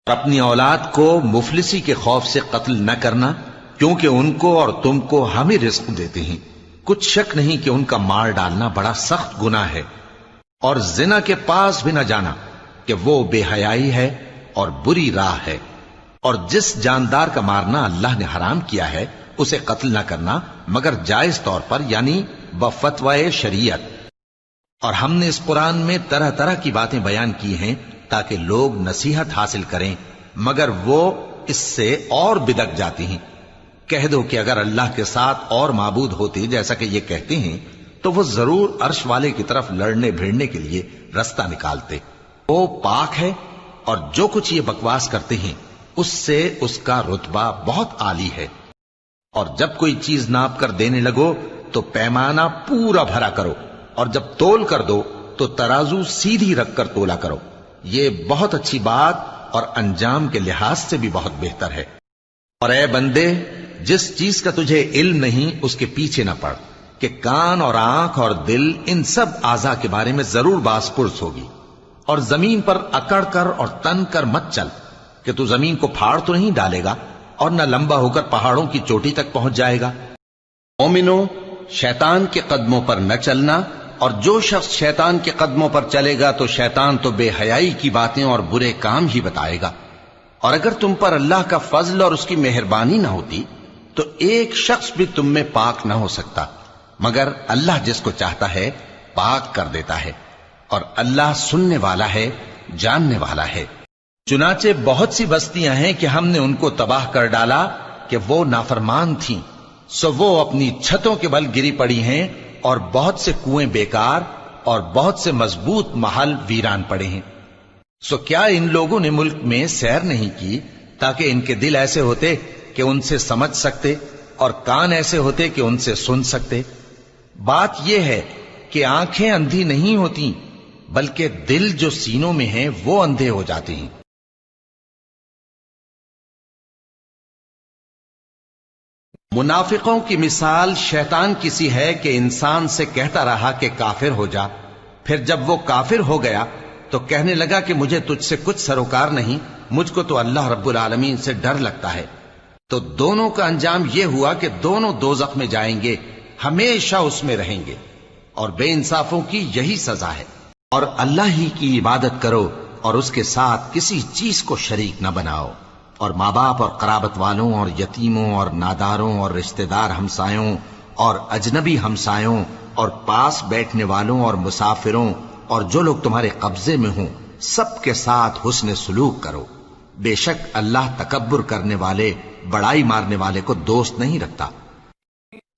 اپنی اولاد کو مفلسی کے خوف سے قتل نہ کرنا، کیونکہ ان کو اور تم کو ہم ہی رزق دیتے ہیں۔ کچھ شک نہیں کہ ان کا مار ڈالنا بڑا سخت گناہ ہے، اور زنا کے پاس بھی نہ جانا کہ وہ بے حیائی ہے اور بری راہ ہے۔ اور جس جاندار کا مارنا اللہ نے حرام کیا ہے اسے قتل نہ کرنا مگر جائز طور پر، یعنی بفتوائے شریعت۔ اور ہم نے اس قرآن میں طرح طرح کی باتیں بیان کی ہیں تاکہ لوگ نصیحت حاصل کریں، مگر وہ اس سے اور بدک جاتی ہیں۔ کہہ دو کہ اگر اللہ کے ساتھ اور معبود ہوتے جیسا کہ یہ کہتے ہیں تو وہ ضرور عرش والے کی طرف لڑنے بھیڑنے کے لیے رستہ نکالتے۔ وہ پاک ہے اور جو کچھ یہ بکواس کرتے ہیں اس سے اس کا رتبہ بہت عالی ہے۔ اور جب کوئی چیز ناپ کر دینے لگو تو پیمانہ پورا بھرا کرو، اور جب تول کر دو تو ترازو سیدھی رکھ کر تولا کرو، یہ بہت اچھی بات اور انجام کے لحاظ سے بھی بہت بہتر ہے۔ اور اے بندے، جس چیز کا تجھے علم نہیں اس کے پیچھے نہ پڑ، کہ کان اور آنکھ اور دل ان سب اعضاء کے بارے میں ضرور باز پرس ہوگی۔ اور زمین پر اکڑ کر اور تن کر مت چل، کہ تو زمین کو پھاڑ تو نہیں ڈالے گا اور نہ لمبا ہو کر پہاڑوں کی چوٹی تک پہنچ جائے گا۔ مومنو، شیطان کے قدموں پر نہ چلنا، اور جو شخص شیطان کے قدموں پر چلے گا تو شیطان تو بے حیائی کی باتیں اور برے کام ہی بتائے گا۔ اور اگر تم پر اللہ کا فضل اور اس کی مہربانی نہ ہوتی تو ایک شخص بھی تم میں پاک نہ ہو سکتا، مگر اللہ جس کو چاہتا ہے پاک کر دیتا ہے، اور اللہ سننے والا ہے، جاننے والا ہے۔ چنانچہ بہت سی بستیاں ہیں کہ ہم نے ان کو تباہ کر ڈالا کہ وہ نافرمان تھیں، سو وہ اپنی چھتوں کے بل گری پڑی ہیں، اور بہت سے کنویں بیکار اور بہت سے مضبوط محل ویران پڑے ہیں۔ سو کیا ان لوگوں نے ملک میں سیر نہیں کی تاکہ ان کے دل ایسے ہوتے کہ ان سے سمجھ سکتے اور کان ایسے ہوتے کہ ان سے سن سکتے؟ بات یہ ہے کہ آنکھیں اندھی نہیں ہوتی بلکہ دل جو سینوں میں ہیں وہ اندھے ہو جاتے ہیں۔ منافقوں کی مثال شیطان کی سی ہے کہ انسان سے کہتا رہا کہ کافر ہو جا، پھر جب وہ کافر ہو گیا تو کہنے لگا کہ مجھے تجھ سے کچھ سروکار نہیں، مجھ کو تو اللہ رب العالمین سے ڈر لگتا ہے۔ تو دونوں کا انجام یہ ہوا کہ دونوں دوزخ میں جائیں گے، ہمیشہ اس میں رہیں گے، اور بے انصافوں کی یہی سزا ہے۔ اور اللہ ہی کی عبادت کرو اور اس کے ساتھ کسی چیز کو شریک نہ بناؤ، اور ماں باپ اور قرابت والوں اور یتیموں اور ناداروں اور رشتہ دار ہمسایوں اور اجنبی ہمسایوں اور پاس بیٹھنے والوں اور مسافروں اور جو لوگ تمہارے قبضے میں ہوں سب کے ساتھ حسن سلوک کرو۔ بے شک اللہ تکبر کرنے والے، بڑائی مارنے والے کو دوست نہیں رکھتا۔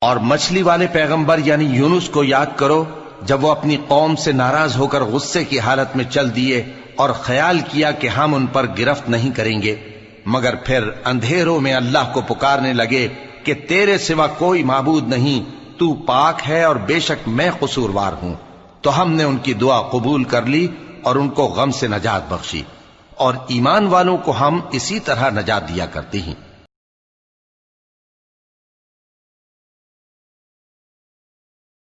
اور مچھلی والے پیغمبر یعنی یونس کو یاد کرو جب وہ اپنی قوم سے ناراض ہو کر غصے کی حالت میں چل دیے اور خیال کیا کہ ہم ان پر گرفت نہیں کریں گے، مگر پھر اندھیروں میں اللہ کو پکارنے لگے کہ تیرے سوا کوئی معبود نہیں، تو پاک ہے اور بے شک میں قصوروار ہوں۔ تو ہم نے ان کی دعا قبول کر لی اور ان کو غم سے نجات بخشی، اور ایمان والوں کو ہم اسی طرح نجات دیا کرتے ہیں۔